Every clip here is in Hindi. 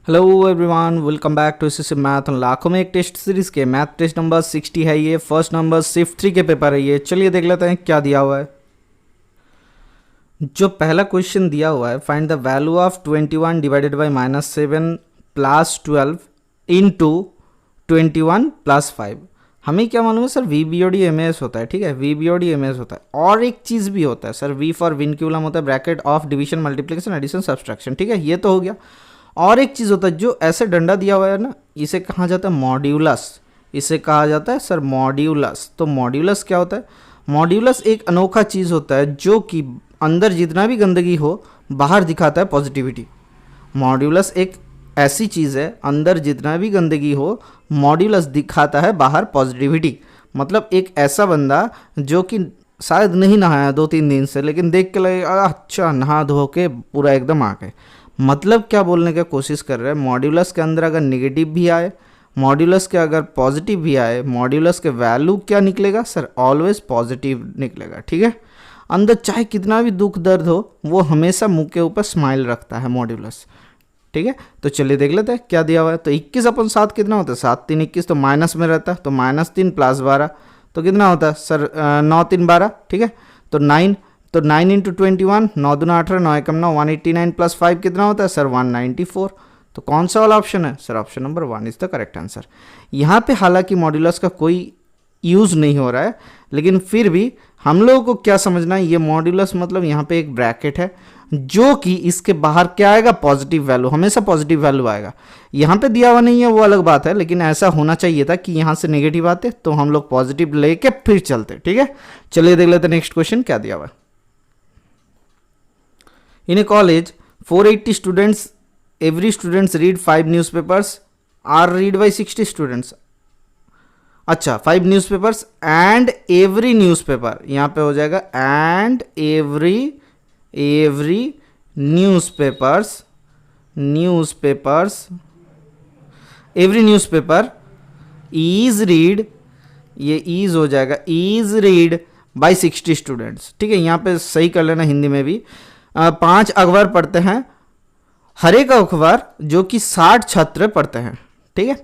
Hello everyone, welcome back to SSC math. लाखों में एक टेस्ट सीरीज के मैथ टेस्ट नंबर 60 है। ये फर्स्ट नंबर शिफ्ट 3 के पेपर है। ये चलिए देख लेते हैं क्या दिया हुआ है। जो पहला क्वेश्चन दिया हुआ है, find the value of 21 divided by -7 plus 12 into 21 plus 5। हमें क्या मालूम है sir, V B O D M S होता है। ठीक है, V B O D M S होता है। और एक चीज़ भी होता है सर, वी फॉर विनक्यूलम होता है, bracket of division multiplication addition subtraction. ठीक है, ये तो हो गया। और एक चीज़ होता है, जो ऐसे डंडा दिया हुआ है ना, इसे कहा जाता है मॉड्यूलस। इसे कहा जाता है सर मॉड्यूलस। तो मॉड्यूलस क्या होता है? मॉड्यूलस एक अनोखा चीज़ होता है जो कि अंदर जितना भी गंदगी हो बाहर दिखाता है पॉजिटिविटी। मॉड्यूलस एक ऐसी चीज़ है, अंदर जितना भी गंदगी हो मॉड्यूलस दिखाता है बाहर पॉजिटिविटी। मतलब एक ऐसा बंदा जो कि शायद नहीं नहाया 2-3 दिन से, लेकिन देख के लगे अच्छा नहा धो के पूरा एकदम आ गए। मतलब क्या बोलने की कोशिश कर रहे हैं, मॉड्यूलस के अंदर अगर नेगेटिव भी आए, मॉड्यूलस के अगर पॉजिटिव भी आए, मॉड्यूलस के वैल्यू क्या निकलेगा सर? ऑलवेज पॉजिटिव निकलेगा। ठीक है, अंदर चाहे कितना भी दुख दर्द हो वो हमेशा मुंह के ऊपर स्माइल रखता है मॉड्यूलस। ठीक है, तो चलिए देख लेते हैं क्या दिया हुआ है। तो 21/7 कितना होता है? 7×3 21, तो माइनस में रहता है, तो -3 प्लस 12 तो कितना होता है सर? 9×3 12। ठीक है, तो 9, तो 9 इंटू 21, 9×2 18, 9×1 189 प्लस 5 कितना होता है सर? 194। तो कौन सा वाला ऑप्शन है sir? Option number 1 is the correct answer. यहाँ पे हालांकि मॉड्यूलस का कोई यूज़ नहीं हो रहा है, लेकिन फिर भी हम लोगों को क्या समझना है, ये मॉड्यूलस मतलब यहाँ पे एक ब्रैकेट है जो कि इसके बाहर क्या आएगा? पॉजिटिव वैल्यू, हमेशा पॉजिटिव वैल्यू आएगा। यहाँ पे दिया हुआ नहीं है वो अलग बात है, लेकिन ऐसा होना चाहिए था कि यहाँ से नेगेटिव आते तो हम लोग पॉजिटिव लेके फिर चलते। ठीक है, चलिए देख लेते नेक्स्ट क्वेश्चन क्या दिया हुआ है। In a college, 480 students, every students read 5 newspapers are read by 60 students. अच्छा, 5 newspapers and every newspaper, यहाँ पे हो जाएगा and every newspapers, every newspaper is read, ये is हो जाएगा is read by 60 students। ठीक है, यहाँ पे सही कर लेना हिंदी में भी। 5 अखबार पढ़ते हैं, हर एक अखबार जो कि 60 छात्र पढ़ते हैं। ठीक है,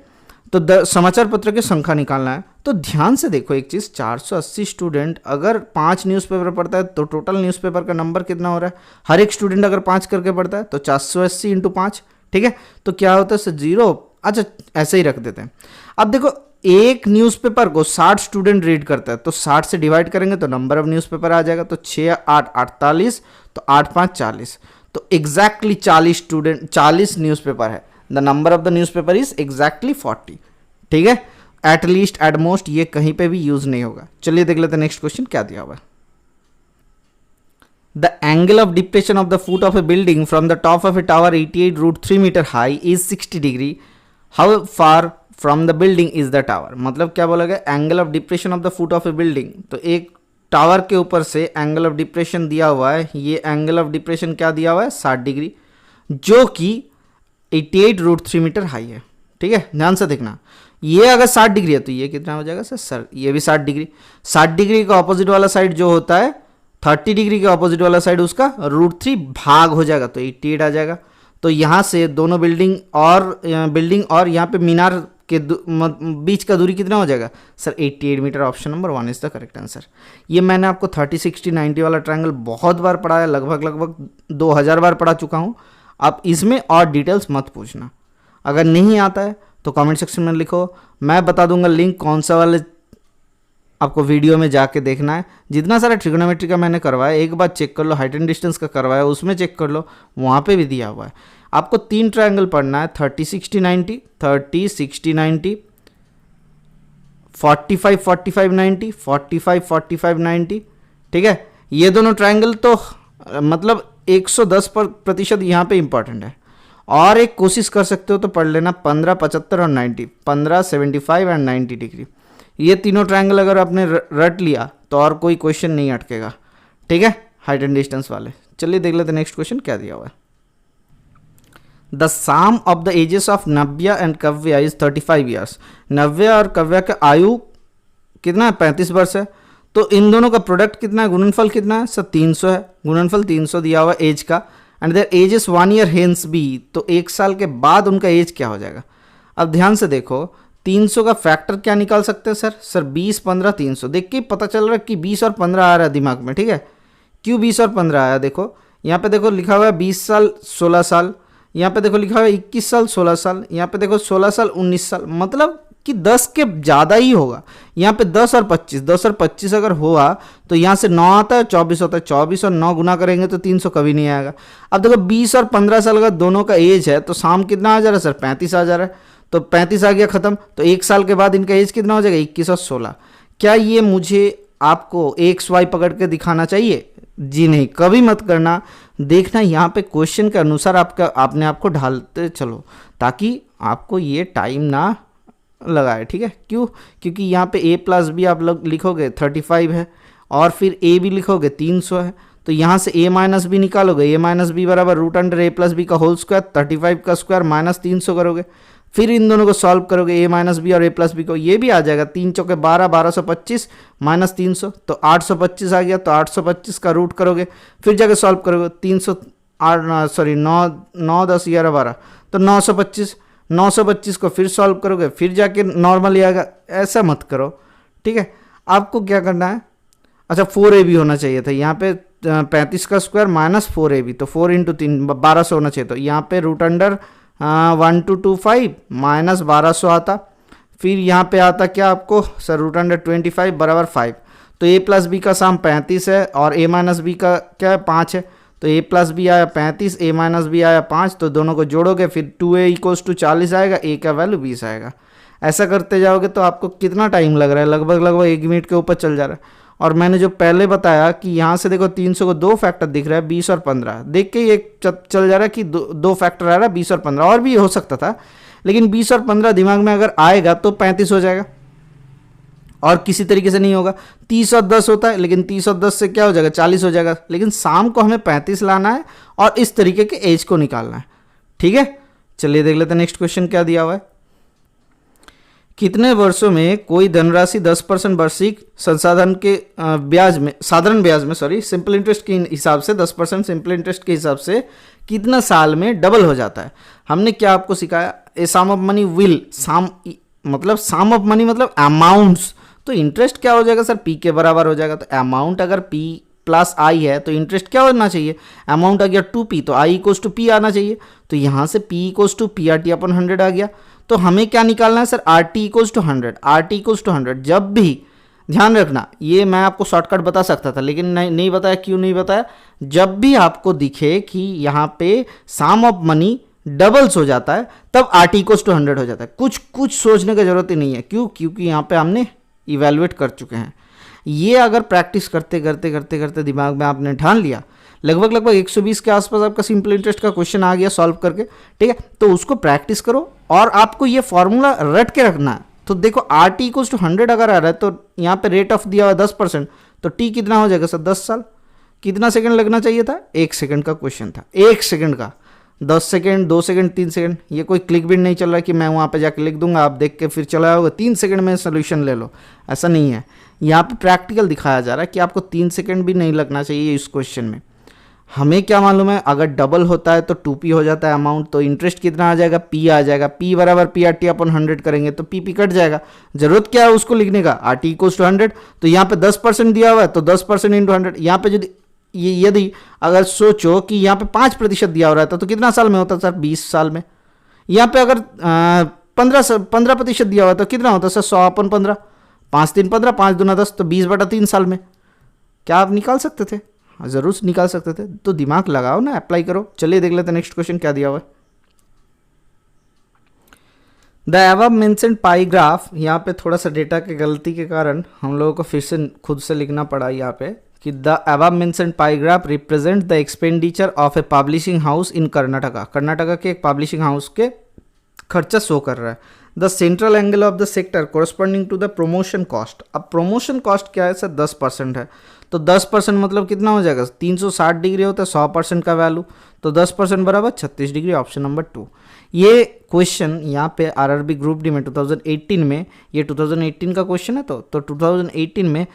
तो समाचार पत्र की संख्या निकालना है। तो ध्यान से देखो एक चीज़, 480 स्टूडेंट अगर 5 न्यूज़पेपर पढ़ता है तो टोटल न्यूज़पेपर का नंबर कितना हो रहा है? हर एक स्टूडेंट अगर 5 करके पढ़ता है तो 480 इंटू 5। ठीक है, तो क्या होता है सर? 0। अच्छा, ऐसे ही रख देते हैं। अब देखो, एक न्यूज़पेपर को 60 स्टूडेंट रीड करता है, तो 60 से डिवाइड करेंगे तो नंबर ऑफ न्यूज़पेपर आ जाएगा। तो 6 8 48, तो 8 5 40, तो एग्जैक्टली 40 न्यूज़पेपर है। The number of the newspaper is exactly 40। ठीक है, एट लीस्ट एट मोस्ट ये कहीं पे भी यूज नहीं होगा। चलिए देख लेते हैं नेक्स्ट क्वेश्चन क्या दिया हुआ है। The angle of depression of the foot of a building from the top of a tower 88√3 metre high is 60 degree. How far from the building is the tower? मतलब क्या बोला गया? Angle of depression of the foot of a building. तो एक टावर के ऊपर से एंगल ऑफ डिप्रेशन दिया हुआ है। ये एंगल ऑफ डिप्रेशन क्या दिया हुआ है? 60 डिग्री, जो कि 88√3 मीटर हाई है। ठीक है, ध्यान से देखना, ये अगर 60 डिग्री है तो ये कितना हो जाएगा सर? ये भी 60 डिग्री। 60 डिग्री का ऑपोजिट वाला साइड जो होता है 30 डिग्री के ऑपोजिट वाला साइड उसका √3 भाग हो जाएगा, तो 88 आ जाएगा। तो यहाँ से दोनों बिल्डिंग और यहाँ पे मीनार के बीच का दूरी कितना हो जाएगा sir? 88 metre. Option number 1 is the correct answer. ये मैंने आपको 30 60 90 वाला ट्रायंगल बहुत बार पढ़ाया, लगभग 2000 बार पढ़ा चुका हूँ। आप इसमें और डिटेल्स मत पूछना, अगर नहीं आता है तो कमेंट सेक्शन में लिखो, मैं बता दूंगा लिंक कौन सा वाले आपको वीडियो में जाके देखना है। जितना सारा ट्रिग्नोमेट्री का मैंने करवाया एक बार चेक कर लो, हाइट एंड डिस्टेंस का करवाया उसमें चेक कर लो, वहाँ पे भी दिया हुआ है। आपको 3 ट्रायंगल पढ़ना है, 30 60 90, 30 60 90, 45 45 90, 45 45 90। ठीक है, ये दोनों ट्रायंगल तो मतलब 110% यहाँ पे इंपॉर्टेंट है। और एक कोशिश कर सकते हो तो पढ़ लेना 15 75 और 90, 15 75 एंड 90 डिग्री। ये तीनों ट्रायंगल अगर आपने रट लिया तो और कोई क्वेश्चन नहीं अटकेगा। ठीक है, हाइट एंड डिस्टेंस वाले। चलिए देख लेते नेक्स्ट क्वेश्चन क्या दिया हुआ है। The sum of the ages of Navya and Kavya is 35 years. Navya और कव्या का आयु कितना है? 35 वर्ष है। तो इन दोनों का प्रोडक्ट कितना है? गुणनफल कितना है सर? 300 है। गुणनफल 300 दिया हुआ एज का, and their age is 1 year hence B, तो 1 साल के बाद उनका एज क्या हो जाएगा। अब ध्यान से देखो 300 का फैक्टर क्या निकाल सकते हैं सर 20 15 300, देख के पता चल रहा है कि 20 और 15 आ रहा है दिमाग में, ठीक है। क्यों 20 और 15 आया, देखो यहाँ पे देखो लिखा हुआ है 20 साल 16 साल, यहाँ पे देखो लिखा हुआ है 21 साल 16 साल, यहाँ पे देखो 16 साल 19 साल, मतलब कि 10 के ज़्यादा ही होगा। यहाँ पे 10 और 25 अगर हुआ तो यहाँ से 9 आता है 24 होता है, 24 और 9 गुना करेंगे तो 300 कभी नहीं आएगा। अब देखो 20 और 15 साल का दोनों का एज है तो शाम कितना आ जा रहा है सर 35 आ जा रहा है, तो 35 आ गया खत्म। तो 1 साल के बाद इनका एज कितना हो जाएगा 21 और 16। क्या ये मुझे आपको एक्स वाई पकड़ के दिखाना चाहिए? जी नहीं, कभी मत करना। देखना यहाँ पे क्वेश्चन के अनुसार आपने आपको ढालते चलो ताकि आपको ये टाइम ना लगाए, ठीक है। क्यों? क्योंकि यहाँ पे a प्लस बी आप लोग लिखोगे 35 है और फिर a भी लिखोगे 300 है, तो यहाँ से a माइनस बी निकालोगे, a माइनस बी बराबर root under a plus B का होल स्क्वायर 35 का स्क्वायर माइनस 300 करोगे, फिर इन दोनों को सॉल्व करोगे a माइनस बी और a प्लस बी को, ये भी आ जाएगा 3 चौके 12 1225 माइनस 300 तो 825 आ गया, तो 825 का रूट करोगे फिर जाके सॉल्व करोगे 300 सॉरी 9 10 11 12 तो 925 को फिर सॉल्व करोगे फिर जाके नॉर्मल ही आएगा। ऐसा मत करो, ठीक है। आपको क्या करना है, अच्छा 4a भी होना चाहिए था यहाँ पे 35 का स्क्वायर माइनस 4ab, तो 4 इंटू 3 1200 होना चाहिए, तो यहाँ पे रूट अंडर 1225 माइनस 1200 आता, फिर यहाँ पे आता क्या आपको सर रूट अंडर 25 बराबर 5, तो a प्लस बी का साम 35 है और a माइनस बी का क्या है 5 है, तो a प्लस बी आया 35 a माइनस बी आया 5, तो दोनों को जोड़ोगे फिर 2a इक्वल्स टू 40 आएगा, a का वैल्यू 20 आएगा। ऐसा करते जाओगे तो आपको कितना टाइम लग रहा है, लगभग 1 मिनट के ऊपर चल जा रहा है। और मैंने जो पहले बताया कि यहाँ से देखो 300 को 2 फैक्टर दिख रहा है 20 और 15, देख के ये चल जा रहा है कि दो फैक्टर आ रहा है 20 और 15, और भी हो सकता था लेकिन 20 और 15 दिमाग में अगर आएगा तो 35 हो जाएगा और किसी तरीके से नहीं होगा। 30 और 10 होता है लेकिन 30 और 10 से क्या हो जाएगा 40 हो जाएगा, लेकिन शाम को हमें 35 लाना है और इस तरीके के एज को निकालना है, ठीक है। चलिए देख लेते हैं नेक्स्ट क्वेश्चन क्या दिया हुआ है। कितने वर्षों में कोई धनराशि 10% वार्षिक संसाधन के ब्याज में साधारण ब्याज में सिंपल इंटरेस्ट के हिसाब से 10% सिंपल इंटरेस्ट के हिसाब से कितना साल में डबल हो जाता है। हमने क्या आपको सिखाया, ए सम ऑफ मनी विल सम मतलब अमाउंट्स, तो इंटरेस्ट क्या हो जाएगा सर पी के बराबर हो जाएगा, तो अमाउंट अगर पी प्लस आई है तो इंटरेस्ट क्या होना चाहिए, अमाउंट आ गया 2p तो आई इक्वल्स टू पी आना चाहिए, तो यहाँ से p equals to P R T अपन 100 आ गया। तो हमें क्या निकालना है sir R T equals to 100, R T equals to 100। जब भी ध्यान रखना, ये मैं आपको शॉर्टकट बता सकता था लेकिन नहीं बताया, क्यों नहीं बताया, जब भी आपको दिखे कि यहाँ पे सम ऑफ मनी डबल्स हो जाता है तब आर टी इक्वल्स टू 100 हो जाता है। कुछ सोचने की जरूरत ही नहीं है, क्यों, क्योंकि यहाँ पे हमने इवेलुएट कर चुके हैं। ये अगर प्रैक्टिस करते दिमाग में आपने ठान लिया, लगभग 120 के आसपास आपका सिंपल इंटरेस्ट का क्वेश्चन आ गया सॉल्व करके, ठीक है, तो उसको प्रैक्टिस करो और आपको ये फॉर्मूला रट के रखना है। तो देखो आर टी इक्वल्स टू 100 अगर आ रहा है तो यहाँ पे रेट ऑफ दिया हुआ 10%, तो टी कितना हो जाएगा सर 10 साल। कितना सेकंड लगना चाहिए था, 1 सेकंड का क्वेश्चन था, 1 सेकंड का, 10 सेकंड 2 सेकंड 3 सेकंड, ये कोई क्लिक भी नहीं चल रहा कि मैं वहाँ पे जाके लिख दूंगा आप देख के फिर चला होगा 3 सेकंड में सोल्यूशन ले लो, ऐसा नहीं है। यहाँ पे प्रैक्टिकल दिखाया जा रहा है कि आपको 3 सेकंड भी नहीं लगना चाहिए इस क्वेश्चन में। हमें क्या मालूम है, अगर डबल होता है तो 2p हो जाता है अमाउंट, तो इंटरेस्ट कितना आ जाएगा, p आ जाएगा, p बराबर पी आर टी अपन 100 करेंगे तो p कट जाएगा। जरूरत क्या है उसको लिखने का, आर टी इक्वल्स टू 100, तो यहाँ पे 10% दिया हुआ है तो 10% इंटू 100, यहाँ पे यदि अगर सोचो कि यहाँ पे 5% दिया हो रहा था तो कितना साल में होता सर 20 साल में। यहाँ पे अगर 15% दिया हुआ तो कितना होता सर 100 अपन 15, 5 3 15, 5 दूना 10, तो 20/3 साल में। क्या आप निकाल सकते थे, जरूर निकाल सकते थे, तो दिमाग लगाओ ना, अप्लाई करो। चलिए देख लेते हैं नेक्स्ट क्वेश्चन क्या दिया हुआ है। The above mentioned pi graph, यहाँ पे थोड़ा सा डेटा की गलती के कारण हम लोगों को फिर से खुद से लिखना पड़ा यहाँ पे कि the above mentioned pi graph represent the expenditure of A publishing house in Karnataka के एक पब्लिशिंग हाउस के खर्चा शो कर रहा है। The central angle of the sector corresponding to the promotion cost. अब प्रमोशन कॉस्ट क्या है सर 10% है, तो 10% मतलब कितना हो जाएगा, 360 डिग्री होता है 100% का वैल्यू, तो 10% बराबर 36 डिग्री, ऑप्शन नंबर 2। ये क्वेश्चन यहाँ पे आरआरबी ग्रुप डी में 2018 में, ये 2018 का क्वेश्चन है, तो 2018 में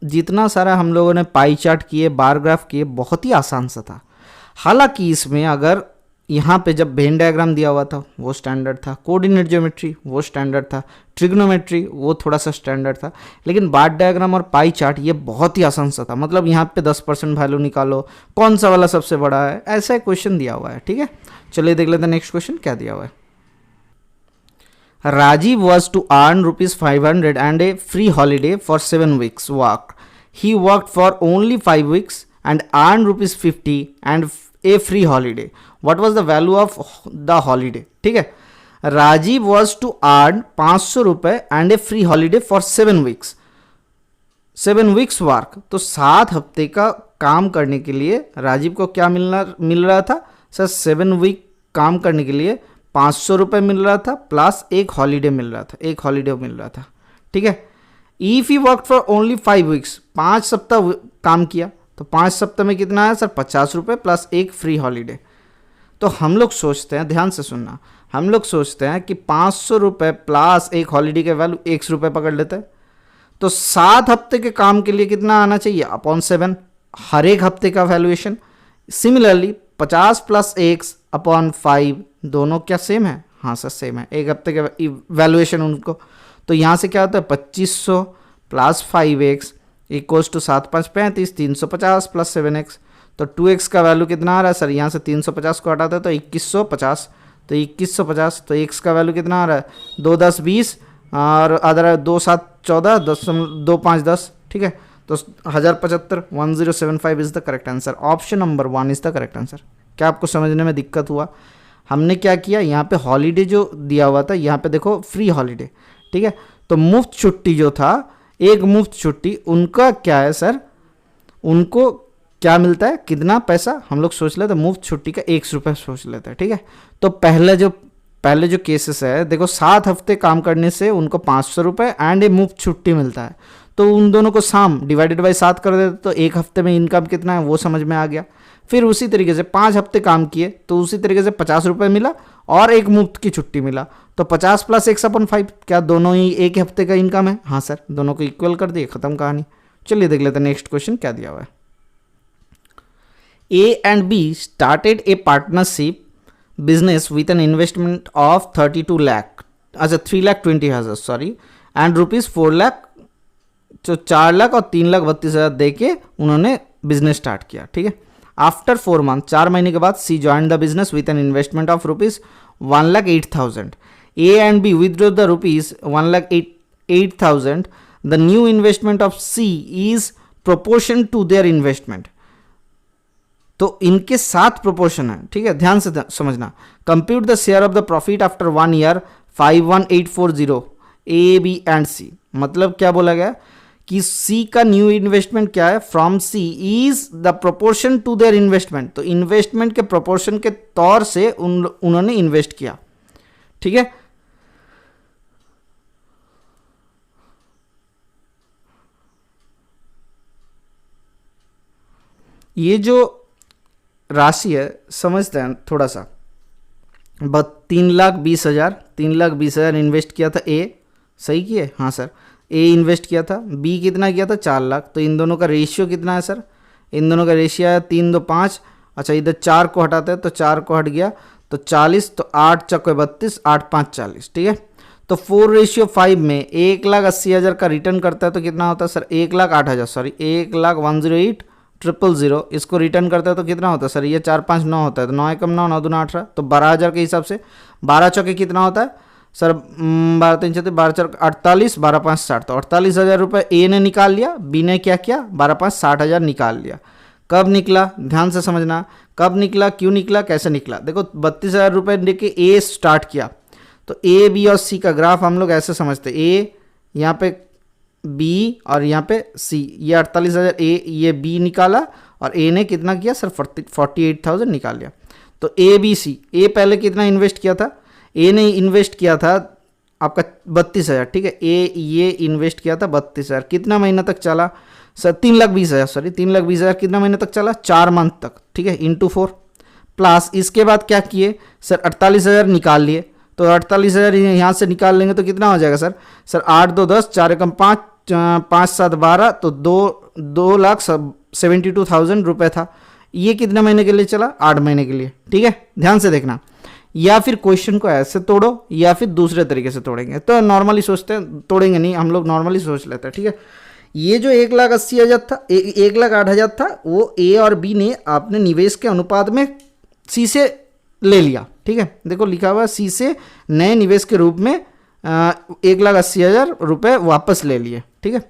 जितना सारा हम लोगों ने पाई चार्ट किए, बार ग्राफ किए, बहुत ही आसान सा था। हालांकि इसमें अगर यहाँ पे जब वेन डायग्राम दिया हुआ था वो स्टैंडर्ड था, कोऑर्डिनेट ज्योमेट्री वो स्टैंडर्ड था, ट्रिग्नोमेट्री वो थोड़ा सा स्टैंडर्ड था, लेकिन बार डायग्राम और पाई चार्ट ये बहुत ही आसान सा था। मतलब यहाँ पे 10% वैल्यू निकालो, कौन सा वाला सबसे बड़ा है, ऐसा क्वेश्चन दिया हुआ है। ठीक है, चलिए देख लेते हैं नेक्स्ट क्वेश्चन क्या दिया हुआ है। Rajiv was to earn rupees 500 and a free holiday for 7 weeks work. He worked for only 5 weeks and earned rupees 50 and a free holiday. What was the value of the holiday? ठीक है, राजीव was to earn 500 रुपए and a free holiday for 7 weeks. 7 weeks work, तो 7 हफ्ते का काम करने के लिए राजीव को क्या मिल रहा था सर? 7 वीक काम करने के लिए 500 रुपये मिल रहा था प्लस एक हॉलीडे मिल रहा था, ठीक है। If he work for only 5 weeks, 5 सप्ताह काम किया तो 5 सप्ताह में कितना है सर? 50 रुपये प्लस एक फ्री हॉलीडे। तो हम लोग सोचते हैं, ध्यान से सुनना, हम लोग सोचते हैं कि 500 रुपये प्लस एक हॉलीडे के वैल्यू 100 रुपये पकड़ लेते हैं, तो 7 हफ्ते के काम के लिए कितना आना चाहिए? अपॉन 7 हर एक हफ्ते का valuation. Similarly 50 plus x upon 5 दोनों क्या सेम है? हाँ सर सेम है, एक हफ्ते के वैल्यूएशन उनको। तो यहाँ से क्या होता है? 2500 plus 5x equals to 7 5 35, 350 plus 7x। तो 2x का वैल्यू कितना आ रहा है सर? यहाँ से 350 को हटाते हैं तो 2150, तो 2150। तो x का वैल्यू कितना आ रहा है? 2 10 20 और अदर 2 7 14 10 2 5 10, ठीक है। तो 1075 1075 is the correct answer. Option number 1 is the correct answer. क्या आपको समझने में दिक्कत हुआ? हमने क्या किया, यहाँ पे हॉलीडे जो दिया हुआ था, यहाँ पे देखो फ्री हॉलीडे, ठीक है। तो मुफ्त छुट्टी जो था, एक मुफ्त छुट्टी, उनका क्या है सर? उनको क्या मिलता है, कितना पैसा? हम लोग सोच लेते मुफ्त छुट्टी का 100 रुपये सोच लेते हैं, ठीक है। तो पहले जो केसेस है देखो, 7 हफ्ते काम करने से उनको 500 रुपये एंड ए मुफ्त छुट्टी मिलता है, तो उन दोनों को साम डिवाइडेड बाई 7 कर देते तो एक हफ्ते में इनकम कितना है वो समझ में आ गया। फिर उसी तरीके से 5 हफ्ते काम किए तो उसी तरीके से 50 रुपये मिला और एक मुफ्त की छुट्टी मिला, तो 50 प्लस 1/5 क्या दोनों ही एक हफ्ते का इनकम है? हाँ सर, दोनों को इक्वल कर दिए, खत्म कहानी। चलिए देख लेते हैं नेक्स्ट क्वेश्चन क्या दिया हुआ है। A and B started a partnership business with an investment of 32 lakh, अच्छा 3,20,000 सॉरी, एंड रुपीज़ 4 लाख, तो 4 लाख और 3,32,000 दे के उन्होंने बिजनेस स्टार्ट किया, ठीक है। आफ्टर 4 मंथ, 4 महीने के बाद C join the business with an investment of rupees 1,08,000. A and B withdraw the rupees 1,08,000. The new investment of C is proportion to their investment. तो इनके साथ प्रोपोर्शन है, ठीक है, ध्यान से समझना। Compute the share of the profit after 1 year 51840 A B and C. मतलब क्या बोला गया कि सी का न्यू इन्वेस्टमेंट क्या है? From C is the proportion to their investment. तो इन्वेस्टमेंट के प्रोपोर्शन के तौर से उन्होंने इन्वेस्ट किया, ठीक है। ये जो राशि है समझते हैं थोड़ा सा। 3,20,000 इन्वेस्ट किया था ए, सही किए? हाँ सर, ए इन्वेस्ट किया था, बी कितना किया था? 4 लाख। तो इन दोनों का रेशियो कितना है सर? इन दोनों का रेशियो है 3 2 5। अच्छा, इधर 4 को हटाते हैं तो 4 को हट गया तो 40, तो 8 चौके 32, 8 5 40, ठीक है। तो 4:5 में 1,80,000 का रिटर्न करता है तो कितना होता है सर? 1,08,000 सॉरी 1,01,08,000। इसको रिटर्न करता है तो कितना होता है सर? ये 4 5 9 होता है, तो 9 एकम 9 9 दूना 18, तो 12,000 के हिसाब से 12 चौके कितना होता है सर? 12 3 4 12 4 48, 12 5 60। तो 48,000 रुपये ए ने निकाल लिया, बी ने क्या किया? 12 5 60,000 निकाल लिया। कब निकला? ध्यान से समझना, कब निकला, क्यों निकला, कैसे निकला। देखो 32,000 रुपये लेके ए स्टार्ट किया, तो ए बी और सी का ग्राफ हम लोग ऐसे समझते, ए यहाँ पे बी और यहाँ पे सी, ये 48,000 ए, ये बी निकाला और ए ने कितना किया सर? 48,000 निकाल लिया। तो ए बी सी, ए पहले कितना इन्वेस्ट किया था? ए ने इन्वेस्ट किया था आपका 32,000, ठीक है। ए ये इन्वेस्ट किया था 32,000, कितना महीना तक चला सर? 3,20,000 सॉरी 3,20,000 कितना महीने तक चला? 4 मंथ तक, ठीक है, इंटू 4। प्लस इसके बाद क्या किए सर? 48,000 निकाल लिए, तो 48,000 यहाँ से निकाल लेंगे तो कितना हो जाएगा सर? 8 2 10, 4 एकम 5, 5 7 12, तो 2,72,000 रुपये था। ये कितने महीने के लिए चला, 8 महीने के लिए, ठीक है, ध्यान से देखना। या फिर क्वेश्चन को ऐसे तोड़ो या फिर दूसरे तरीके से तोड़ेंगे, तो नॉर्मली सोचते हैं, तोड़ेंगे नहीं हम लोग, नॉर्मली सोच लेते हैं, ठीक है। ये जो 1,80,000 था, 1,08,000 था, वो ए और बी ने आपने निवेश के अनुपात में सी से ले लिया, ठीक है। देखो लिखा हुआ सी से नए निवेश के रूप में 1,80,000 रुपये वापस ले लिए, ठीक है।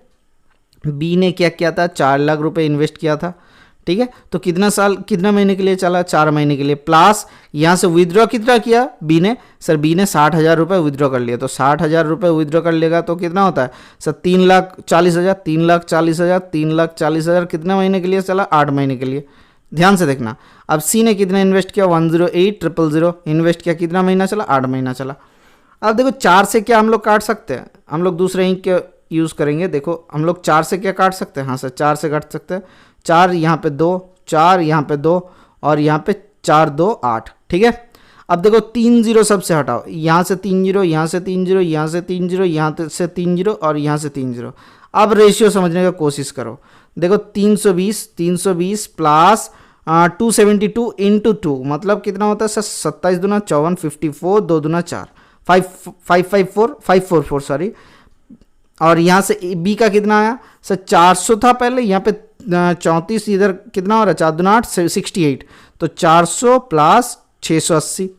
बी ने क्या किया था, 4 लाख रुपए इन्वेस्ट किया था, ठीक है। तो कितना महीने के लिए चला, 4 महीने के लिए, प्लस यहाँ से विदड्रॉ कितना किया बी ने, सर बी ने 60,000 रुपये विदड्रॉ कर लिया, तो 60,000 रुपये विदड्रॉ कर लेगा तो कितना होता है सर 3,40,000, 3,40,000, 3,40,000 कितना महीने के लिए चला, 8 महीने के लिए। ध्यान से देखना, अब सी ने कितना इन्वेस्ट किया, 108,000 इन्वेस्ट किया, कितना महीना चला, 8 महीना चला। अब देखो 4 से क्या हम लोग काट सकते हैं, हम लोग दूसरे इंक के यूज़ करेंगे। देखो हम लोग 4 से क्या काट सकते हैं, हाँ सर 4 से काट सकते हैं, 4 यहाँ पे 2, 4 यहाँ पे 2 और यहाँ पे 4 2 8, ठीक है। अब देखो 3 0 सबसे हटाओ, यहाँ से 3 0, यहाँ से 3 0, यहाँ से 3 0, यहाँ से 3 0 और यहाँ से 3 0। अब रेशियो समझने का कोशिश करो। देखो 320 प्लस 272 इंटू 2 मतलब कितना होता है सर, 27 दूना 54, 54, 2 दूना 4, 544 सॉरी। और यहाँ से बी का कितना आया सर, 400 था पहले, यहाँ पे 34, इधर कितना हो रहा है, 4 दूना 8, 68, तो 400 प्लस 680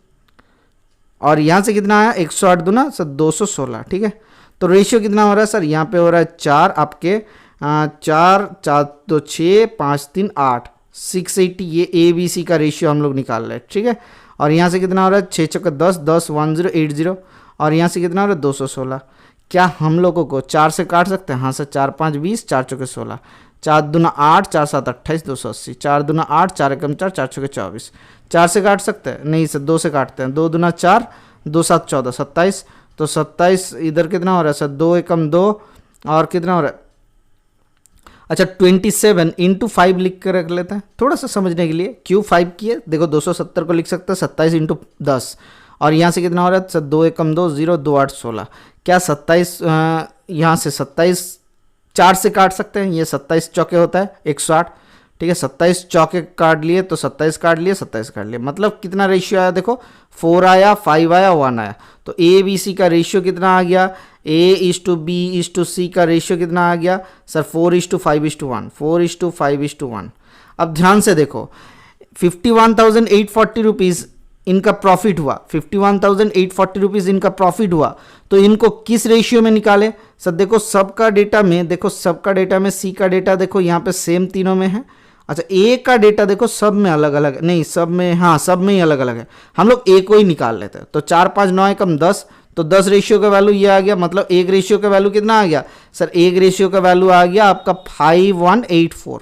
और यहाँ से कितना आया 108 दूना सर 216, ठीक है। तो रेशियो कितना हो रहा है सर, यहाँ पे हो रहा है 4 आपके 4 4 2 6 5 3 8 680, ये ए बी सी का रेशियो हम लोग निकाल रहे हैं, ठीक है। और यहाँ से कितना हो रहा है 6 चौके 10 10 1080 और यहाँ से कितना हो रहा है 216। क्या हम लोगों को 4 से काट सकते हैं, हाँ सर 4 5 20, 4 चौके 16, 4 दूना 8, 4 7 28, 280, 4 दूना 8, 4 एकम 4, 4 चौके 24। 4 से काट सकते हैं, नहीं सर 2 से काटते हैं, 2 दूना 4, 2 7 14, 27, तो 27 इधर कितना हो रहा है सर 2 एकम 2 और कितना हो रहा है, अच्छा 27 इंटू 5 लिख कर रख लेते हैं थोड़ा सा समझने के लिए, क्यों 5 किए, देखो 270 को लिख सकते हैं 27 इंटू 10 और यहाँ से कितना हो रहा है सर 2 एकम 2 0, 2 8 16, क्या 27 यहाँ से 27 4 से काट सकते हैं, ये 27 चौके होता है 108, ठीक है। 27 चौके काट लिए तो 27 काट लिए, 27 काट लिए, मतलब कितना रेशियो आया, देखो 4 आया, 5 आया, 1 आया, तो ए बी सी का रेशियो कितना आ गया, A/B/C का रेशियो कितना आ गया सर 4:5:1, 4:5:1। अब ध्यान से देखो 51,840 रुपीज़ इनका प्रॉफिट हुआ, 51,840 रुपीज़ इनका प्रॉफिट हुआ, तो इनको किस रेशियो में निकाले सर, देखो सबका डेटा में, देखो सबका डेटा में सी का डेटा देखो यहाँ पे सेम तीनों में है, अच्छा ए का डेटा देखो सब में अलग अलग, नहीं सब में, हाँ सब में ही अलग अलग है, हम लोग ए को ही निकाल लेते हैं, तो 4 5 9 एकम 10, तो 10 रेशियो का वैल्यू ये आ गया, मतलब एक रेशियो का वैल्यू कितना आ गया सर, एक रेशियो का वैल्यू आ गया आपका 5184।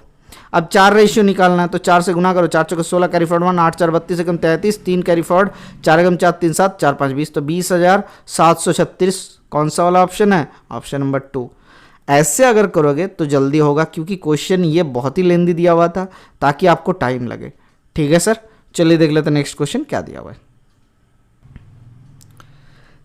अब 4 रेशियो निकालना है तो 4 से गुना करो, 4 चौके 16, कैरी फॉरवर्ड 1, 8 4 32 एकम 33, 3 कैरी फॉरवर्ड, 4 एकम 4 3 7, 4 5 20, तो 20,736 कौन सा वाला ऑप्शन है, ऑप्शन नंबर 2। ऐसे अगर करोगे तो जल्दी होगा, क्योंकि क्वेश्चन ये बहुत ही लेंदी दिया हुआ था ताकि आपको टाइम लगे, ठीक है सर। चलिए देख लेते हैं नेक्स्ट क्वेश्चन क्या दिया हुआ है।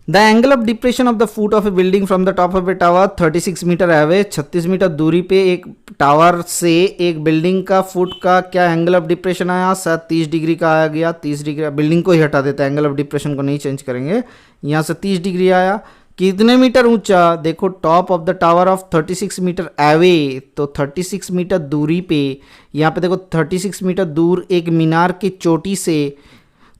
The angle of depression of the foot of a building from the top of a tower 36 metre away, 36 metre दूरी पे एक टावर से एक बिल्डिंग का फुट का क्या एंगल ऑफ डिप्रेशन आया सर, 30 डिग्री का आ गया, 30 डिग्री, बिल्डिंग को ही हटा देते हैं, एंगल ऑफ डिप्रेशन को नहीं चेंज करेंगे, यहाँ से 30 डिग्री आया, कितने मीटर ऊंचा, देखो top of the tower of 36 metre away, तो 36 मीटर दूरी पे, यहाँ पे देखो 36 मीटर दूर एक मीनार की चोटी से,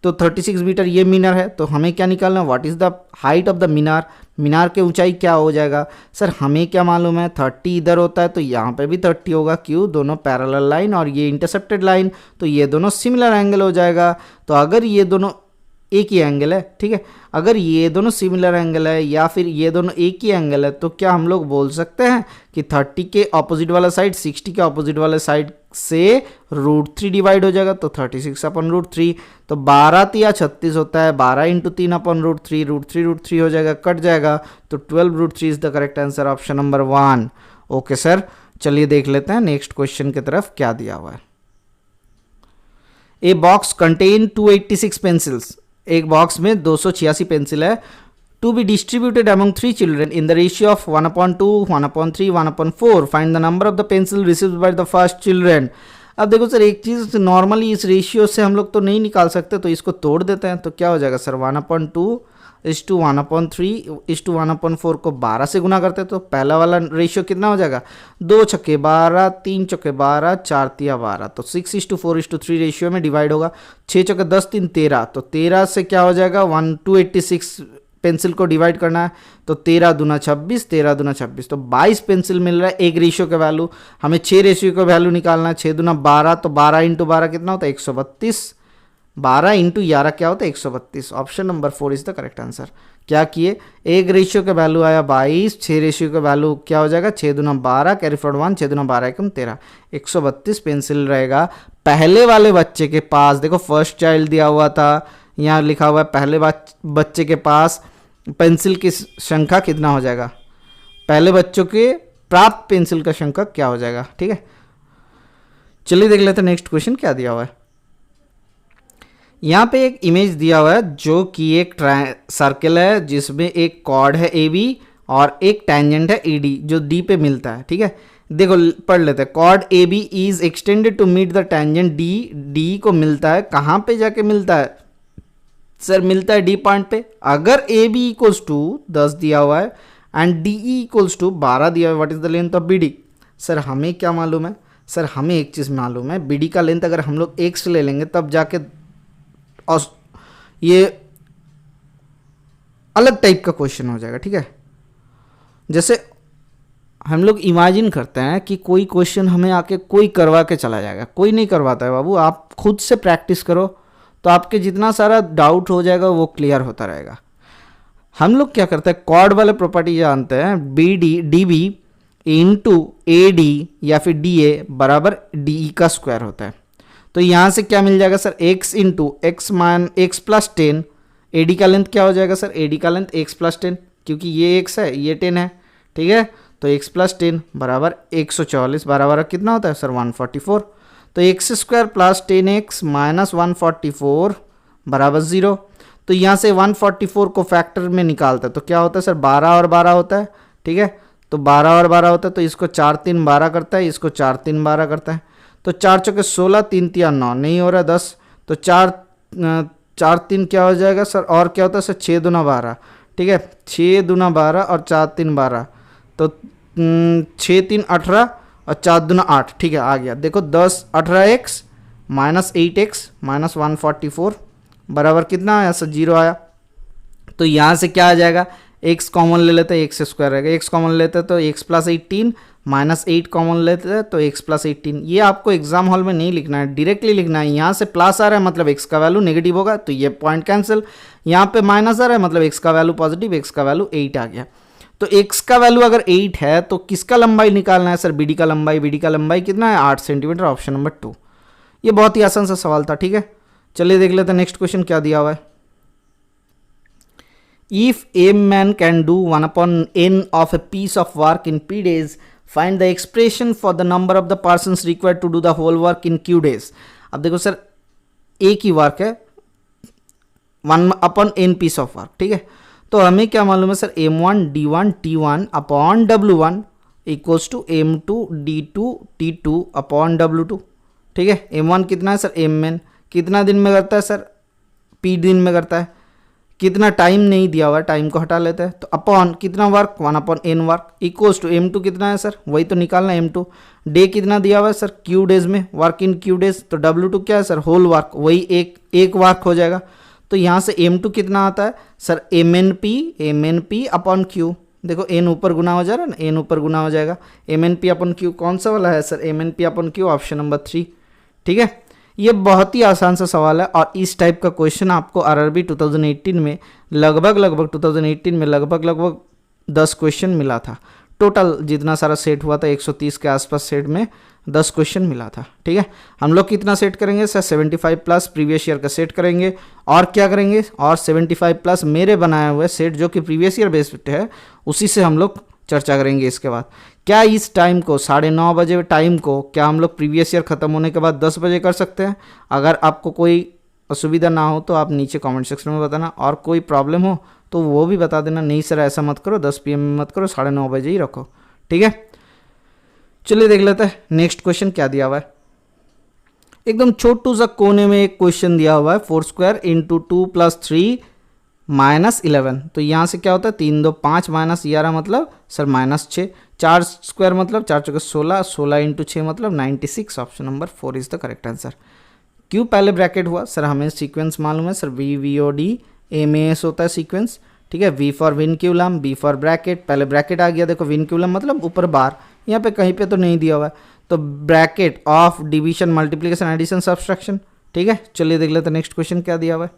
तो 36 मीटर ये मीनार है, तो हमें क्या निकालना, what is the height of the minar, मीनार की ऊंचाई क्या हो जाएगा सर, हमें क्या मालूम है 30 इधर होता है तो यहाँ पे भी 30 होगा, क्यों, दोनों पैरेलल लाइन और ये इंटरसेप्टेड लाइन, तो ये दोनों सिमिलर एंगल हो जाएगा। तो अगर ये दोनों एक ही एंगल है, ठीक है, अगर ये दोनों सिमिलर एंगल है या फिर ये दोनों एक ही एंगल है, तो क्या हम लोग बोल सकते हैं कि 30 के ऑपोजिट वाला साइड 60 के ऑपोजिट वाले साइड से √3 डिवाइड हो जाएगा, तो 36/√3, तो 12 या 36 होता है, 12 × 3/√3, √3 हो जाएगा, कट जाएगा, तो 12√3 is the correct answer, option number 1। Okay sir, चलिए देख लेते हैं नेक्स्ट क्वेश्चन की तरफ क्या दिया हुआ है। ए बॉक्स कंटेन 286 पेंसिल्स, एक बॉक्स में 286 पेंसिल है, to be distributed among 3 children in the ratio of 1/2, 1/3, 1/4, find the number of the pencil received by the first children. अब देखो सर एक चीज़, नॉर्मली इस रेशियो से हम लोग तो नहीं निकाल सकते, तो इसको तोड़ देते हैं। तो क्या हो जाएगा सर 1/2 इस टू 1/3 इस टू 1/4 को 12 से गुना करते हैं, तो पहला वाला रेशियो कितना हो जाएगा 2 छक्के 12, 3 चौके 12, 4 तिया 12, तो 6:4:3 रेशियो में डिवाइड होगा। 6 चौके 10 3 13, तो 13 से क्या हो जाएगा 1286 पेंसिल को डिवाइड करना है, तो 13 दूना 26, 13 दूना 26, तो 22 पेंसिल मिल रहा है एक रेशियो का वैल्यू। हमें 6 रेशियो का वैल्यू निकालना है, 6 दूना 12, तो 12 इंटू 12 कितना होता है 132, 12 इंटू 11 क्या होता है 132। Option number 4 is the correct answer. क्या किए, एक रेशियो का वैल्यू आया 22, 6 रेशियो का वैल्यू क्या हो जाएगा 6 दूना 12, कैरी फॉरवर्ड 1, 6 दूना 12 एकम 13, 132 पेंसिल रहेगा पहले वाले बच्चे के पास। देखो फर्स्ट चाइल्ड दिया हुआ था, यहाँ लिखा हुआ है पहले बच्चे के पास पेंसिल की संख्या कितना हो जाएगा, पहले बच्चों के प्राप्त पेंसिल का संख्या क्या हो जाएगा। ठीक है, चलिए देख लेते हैं नेक्स्ट क्वेश्चन क्या दिया हुआ है। यहाँ पे एक इमेज दिया हुआ है जो कि एक सर्कल है जिसमें एक कॉर्ड है ए बी और एक टेंजेंट है ई डी जो डी पे मिलता है। ठीक है, देखो पढ़ लेते हैं। Chord A B is extended to meet the tangent D, D को मिलता है कहाँ पे जाके मिलता है सर, मिलता है डी पॉइंट पे। अगर ए बी इक्वल्स टू 10 दिया हुआ है and D E equals to 12 दिया हुआ है, what is the length of B D. Sir हमें क्या मालूम है सर, हमें एक चीज़ मालूम है, बी डी का लेंथ अगर हम लोग एक्स ले लेंगे तब जाके, और ये अलग टाइप का क्वेश्चन हो जाएगा। ठीक है, जैसे हम लोग इमेजिन करते हैं कि कोई क्वेश्चन हमें आके कोई करवा के चला जाएगा, कोई नहीं करवाता है बाबू, आप खुद से प्रैक्टिस करो तो आपके जितना सारा डाउट हो जाएगा वो क्लियर होता रहेगा। हम लोग क्या करते हैं, कॉर्ड वाले प्रॉपर्टी जानते हैं, B D D B into A D या फिर डी ए बराबर डी ई का स्क्वायर होता है। तो यहाँ से क्या मिल जाएगा sir, x into x plus 10, A D का लेंथ क्या हो जाएगा सर, ए डी का लेंथ x प्लस 10, क्योंकि ये x है ये 10 है। ठीक है, तो x प्लस 10 बराबर 144, बराबर कितना होता है सर 144, तो x square plus 10x minus 144 बराबर 0। तो यहाँ से 144 को फैक्टर में निकालता है तो क्या होता है सर 12 और 12 होता है। ठीक है, तो 12 और 12 होता है, तो इसको 4 3 12 करता है, इसको 4 3 12 करता है, तो 4 चौके 16, 3 तिया 9, नहीं हो रहा 10, तो 4 3 क्या हो जाएगा सर, और क्या होता है सर 6 दूना 12। ठीक है, 6 दूना 12 और 4 3 12, तो 6 3 18 और 4 दूना 8। ठीक है, आ गया, देखो 10 18x माइनस 8x माइनस 144 बराबर कितना आया सर 0 आया। तो यहाँ से क्या आ जाएगा, x कॉमन ले लेते हैं, एक्स स्क्वायर रहेगा, x कॉमन लेते हैं तो x प्लस 18 माइनस 8 कॉमन लेते हैं तो x प्लस 18। ये आपको एग्जाम हॉल में नहीं लिखना है, डायरेक्टली लिखना है। यहाँ से प्लस आ रहा है मतलब x का वैल्यू नेगेटिव होगा तो ये पॉइंट कैंसिल, यहाँ पे माइनस आ रहा है मतलब x का वैल्यू पॉजिटिव, x का वैल्यू 8 आ गया। तो x का वैल्यू अगर 8 है तो किसका लंबाई निकालना है सर, bd का लंबाई, bd का लंबाई कितना है 8 सेंटीमीटर, ऑप्शन नंबर 2। ये बहुत ही आसान सा सवाल था। ठीक है, चलिए देख लेते हैं नेक्स्ट क्वेश्चन क्या दिया हुआ है। If a man can do 1/n of a piece of work in p days, find the expression for the number of the persons required to do the whole work in q days। अब देखो सर एक ही वर्क है 1/n पीस ऑफ वर्क। ठीक है, तो हमें क्या मालूम है sir, m1 d1 t1 upon w1 equals to m2 d2 t2 upon w2। ठीक है, m1 कितना है सर, mn कितना दिन में करता है सर, p दिन में करता है, कितना टाइम नहीं दिया हुआ है, टाइम को हटा लेते हैं, तो अपॉन कितना work 1/n work equals to m2 कितना है सर, वही तो निकालना है m2। डे कितना दिया हुआ है सर, q डेज में, वर्क इन q डेज, तो w2 क्या है सर, होल वर्क, वही एक वर्क हो जाएगा। तो यहाँ से m2 कितना आता है सर, mnp अपॉन q, देखो n ऊपर गुना हो जा रहा है ना, n ऊपर गुना हो जाएगा, mnp अपॉन q कौन सा वाला है sir, mnp upon q, option number 3। ठीक है, ये बहुत ही आसान सा सवाल है और इस टाइप का क्वेश्चन आपको आरआरबी 2018 में लगभग 10 क्वेश्चन मिला था। टोटल जितना सारा सेट हुआ था 130 के आसपास सेट में 10 क्वेश्चन मिला था। ठीक है, हम लोग कितना सेट करेंगे सर, 75 प्लस प्रीवियस ईयर का सेट करेंगे, और क्या करेंगे, और 75 प्लस मेरे बनाए हुए सेट जो कि प्रीवियस ईयर बेस्ड है उसी से हम लोग चर्चा करेंगे। इसके बाद क्या इस टाइम को 9:30 बजे टाइम को क्या हम लोग प्रीवियस ईयर ख़त्म होने के बाद 10 बजे कर सकते हैं। अगर आपको कोई असुविधा ना हो तो आप नीचे कमेंट सेक्शन में बताना, और कोई प्रॉब्लम हो तो वो भी बता देना, नहीं सर ऐसा मत करो 10 PM में मत करो, 9:30 बजे ही रखो। ठीक है, चलिए देख लेते हैं नेक्स्ट क्वेश्चन क्या दिया हुआ है। एकदम छोटू सा कोने में एक क्वेश्चन दिया हुआ है 4 स्क्वायर इंटू 2 प्लस 3 माइनस 11। तो यहाँ से क्या होता है 3 2 5 माइनस 11 मतलब सर माइनस 6। 4 स्क्वायर मतलब 4 चौके 16, 16 इंटू 6 मतलब 96। Option number 4 is the correct answer. क्यों पहले ब्रैकेट हुआ सर, हमें सीक्वेंस मालूम है सर, VVOD MAS होता है सीक्वेंस, ठीक है। V for vinculum, B for bracket, पहले ब्रैकेट आ गया, देखो विनक्यूलम मतलब ऊपर बार, यहाँ पे कहीं पे तो नहीं दिया हुआ है, तो bracket of division multiplication addition subtraction, ठीक है। चलिए देख लेते हैं नेक्स्ट क्वेश्चन क्या दिया हुआ है।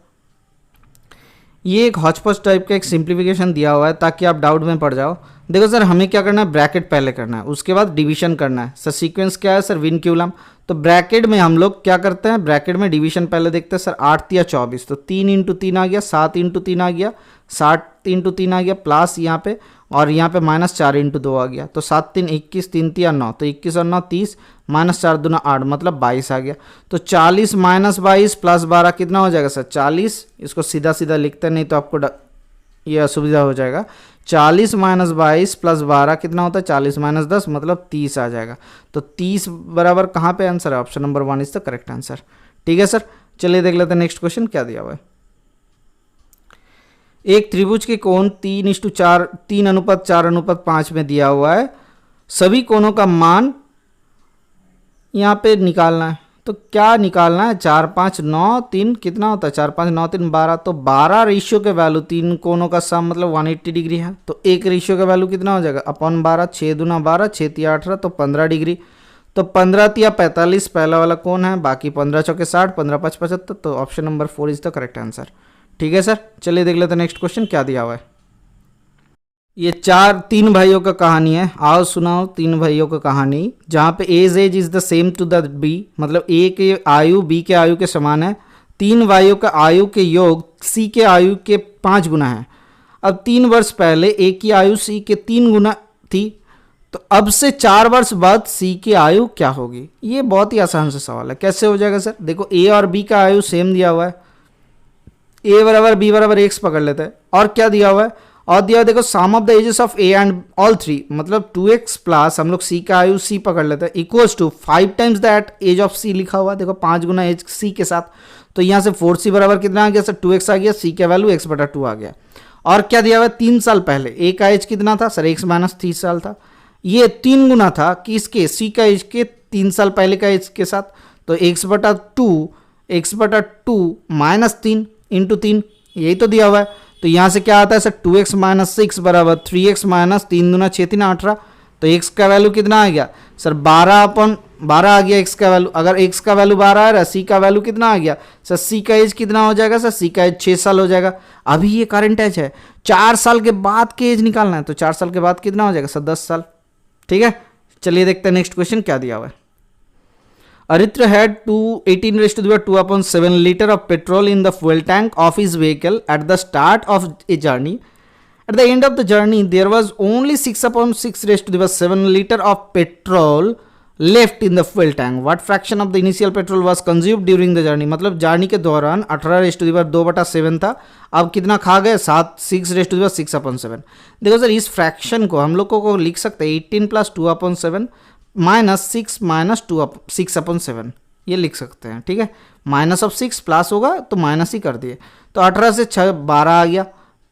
ये एक हॉचपॉच टाइप का एक सिंप्लीफिकेशन दिया हुआ है ताकि आप डाउट में पड़ जाओ। देखो सर हमें क्या करना है, ब्रैकेट पहले करना है, उसके बाद डिवीजन करना है। सर सीक्वेंस क्या है सर, विनक्यूलम, तो ब्रैकेट में हम लोग क्या करते हैं, ब्रैकेट में डिवीजन पहले देखते हैं सर। 8 या 24, तो 3 इंटू 3 आ गया, 7 इंटू 3 आ गया, 60 इंटू 3 आ गया, प्लस यहाँ पे और यहाँ पे माइनस 4 इंटू 2 आ गया, तो 7 3 21, 3 3 9, तो 21 और 9 30, माइनस 4 दूना 8 मतलब 22 आ गया। तो 40 माइनस 22 प्लस 12 कितना हो जाएगा सर 40। इसको सीधा सीधा लिखते नहीं तो आपको ये असुविधा हो जाएगा। 40 माइनस 22 प्लस 12 कितना होता है 40 माइनस 10 मतलब 30 आ जाएगा। तो 30 बराबर कहाँ पे आंसर है, option number 1 is the correct answer, ठीक है सर। चलिए देख लेते हैं नेक्स्ट क्वेश्चन क्या दिया हुआ है। एक त्रिभुज के कोण 3:4 3:4:5 में दिया हुआ है, सभी कोणों का मान यहाँ पे निकालना है। तो क्या निकालना है, 4 5 9 3 कितना होता है 4 5 9 3 12, तो 12 रेशियो के वैल्यू, तीन कोणों का सम मतलब 180 डिग्री है, तो एक रेशियो का वैल्यू कितना हो जाएगा अपॉन 12, 6 दूना 12, 6 तिया 18, तो 15 डिग्री, तो 15 तिया 45 पहला वाला कोण है, बाकी 15 चौके 60, 15 5 75, तो option number 4 is the correct answer, ठीक है सर। चलिए देख लेते हैं नेक्स्ट क्वेश्चन क्या दिया हुआ है। ये तीन भाइयों का कहानी है, आओ सुनाओ तीन भाइयों का कहानी, जहाँ पे age is the same to the B, मतलब ए के आयु बी के आयु के समान है। तीन भाइयों का आयु के योग सी के आयु के 5 गुना है। अब 3 वर्ष पहले ए की आयु सी के 3 गुना थी, तो अब से 4 वर्ष बाद सी की आयु क्या होगी। ये बहुत ही आसान सा सवाल है, कैसे हो जाएगा सर। देखो ए और बी का आयु सेम दिया हुआ है, ए बराबर बी बराबर एक्स पकड़ लेते हैं, और क्या दिया हुआ है, और दिया देखो sum of the ages of A and all 3, मतलब 2x प्लस हम लोग सी का आयु सी पकड़ लेते हैं equals to 5 times that age of C लिखा हुआ, देखो 5 गुना एज सी के साथ, तो यहाँ से 4c बराबर कितना आ गया सर 2x आ गया, सी का वैल्यू x/2 आ गया। और क्या दिया हुआ है 3 साल पहले ए का एज कितना था सर x माइनस 30 साल था, ये 3 गुना था किसके सी का एज के 3 साल पहले का एज के साथ, तो x/2 माइनस 3 इंटू 3, यही तो दिया हुआ है। तो यहाँ से क्या आता है सर 2x माइनस 6 बराबर 3x माइनस 3 दूना 6 3 18, तो x का वैल्यू कितना आ गया सर 12/12 आ गया x का वैल्यू। अगर x का वैल्यू 12 आ रहा है, c का वैल्यू कितना आ गया सर, c का एज कितना हो जाएगा सर, c का एज 6 साल हो जाएगा। अभी ये करंट एज है, 4 साल के बाद के एज निकालना है, तो 4 साल के बाद कितना हो जाएगा सर 10 साल, ठीक है। चलिए देखते हैं नेक्स्ट क्वेश्चन क्या दिया हुआ है। Aritra had 18⁻²/7 liter of petrol in the fuel tank of his vehicle at the start of a journey. At the end of the journey, there was only 6/6⁻7 liter of petrol left in the fuel tank. What fraction of the initial petrol was consumed during the journey? मतलब जर्नी के दौरान 18⁻2/7 था, अब कितना खा गए 6/6/7। देखो सर इस फ्रैक्शन को हम लोग को लिख सकते हैं 18 + 2/7 माइनस 6 माइनस 6/7, ये लिख सकते हैं, ठीक है। माइनस ऑफ 6 प्लस होगा तो माइनस ही कर दिए, तो 18 से 6 12 आ गया,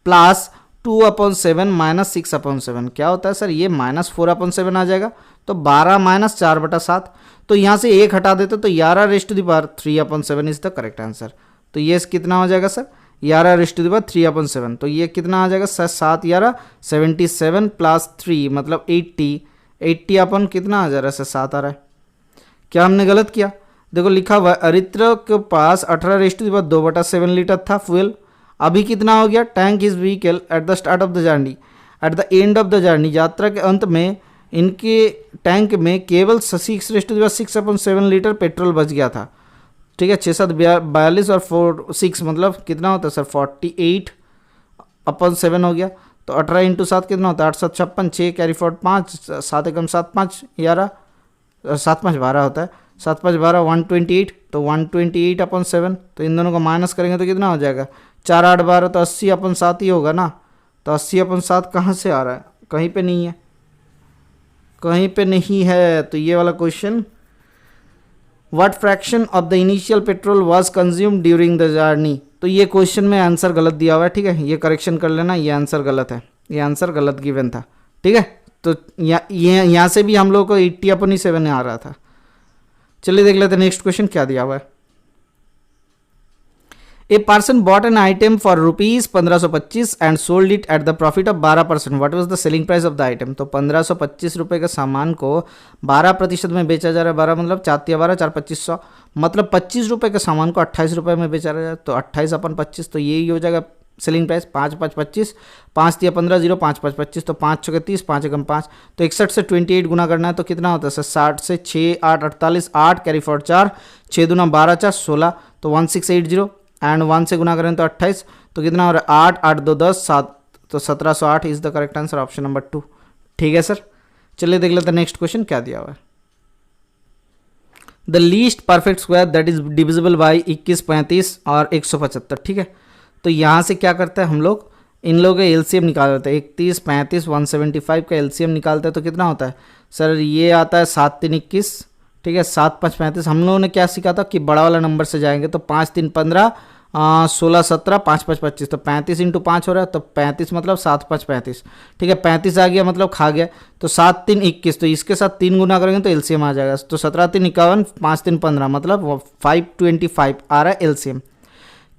प्लस 2/7 माइनस 6/7 क्या होता है सर, ये माइनस 4/7 आ जाएगा, तो 12 माइनस 4/7, तो यहाँ से 1 हटा देते तो 11⁻³ इज द करेक्ट आंसर। तो ये कितना हो जाएगा सर 11⁻³ तो ये कितना आ जाएगा सर 7 11 77 प्लस 3 मतलब 80 अपन कितना आ जा रहा है सर 7 आ रहा है। क्या हमने गलत किया, देखो लिखा हुआ अरित्र के पास 18⁻2/7 लीटर था फ्यूल, अभी कितना हो गया, tank is vehicle at the start of the journey, at the end of the journey, यात्रा के अंत में इनके टैंक में केवल 6⁻6/7 लीटर पेट्रोल बच गया था, ठीक है। 6 7 42 और 4 6 मतलब कितना होता है सर 48/7 हो गया, तो 18 × 7 कितना होता है 8 7 56, 6 कैरी फॉर्ड 5, 7 एकम 7 5 11, 7 5 12 होता है, 7 5 12 128, तो 128/7, तो इन दोनों को माइनस करेंगे तो कितना हो जाएगा 4 8 12, तो 80/7 ही होगा ना, तो 80/7 कहाँ से आ रहा है, कहीं पे नहीं है, कहीं पे नहीं है, तो ये वाला question what fraction of the initial petrol was consumed during the journey. तो ये क्वेश्चन में आंसर गलत दिया हुआ है, ठीक है, ये करेक्शन कर लेना, ये आंसर गलत है, ये आंसर गलत गिवन था, ठीक है। तो यहाँ से भी हम लोग को 80/7 आ रहा था। चलिए देख लेते हैं नेक्स्ट क्वेश्चन क्या दिया हुआ है। A person bot an item for rupees 1525 and sold it at the profit of 12%, what was the selling price of the item. तो 1525 रुपये का सामान को 12% में बेचा जा रहा है। 12 मतलब 4×12 4 2500, मतलब 25 रुपये के सामान को 28 रुपये में बेचा रहा है। तो 28/25, तो यही हो जाएगा सेलिंग प्राइस। 5×5 25, 5×15 0, 5×5 25, तो 5×6 30, 5×1 5, तो 61 से 28 गुना करना है तो कितना होता है सर 60 से 6 8 48, 8 कैरी फॉर 4, 6×2 12 4 16, तो 1680 एंड 1 से गुना करें तो 28, तो कितना हो रहा है 8 8 2 10 7, तो 1708 is the correct answer, option number 2। ठीक है सर, चलिए देख लेते हैं नेक्स्ट क्वेश्चन क्या दिया हुआ है। The least perfect square that is divisible by 21 35 और 175। ठीक है, तो यहाँ से क्या करते हैं हम लोग, इन लोगों का एलसीएम निकाल लेते हैं। 31 35 175 का एलसीएम निकालते हैं तो कितना होता है सर, ये आता है 7 3 21, ठीक है, 7 5 35। हम लोगों ने क्या सीखा था कि बड़ा वाला नंबर से जाएंगे, तो 5 3 15 16 17 5 5 25, तो 35 × 5 हो रहा है, तो 35 मतलब 7 5 35, ठीक है, 35 आ गया मतलब खा गया, तो 7 3 21, तो इसके साथ 3 गुना करेंगे तो एलसीएम आ जाएगा, तो 17 3 51 5 3 15, मतलब 525 आ रहा है एलसीएम।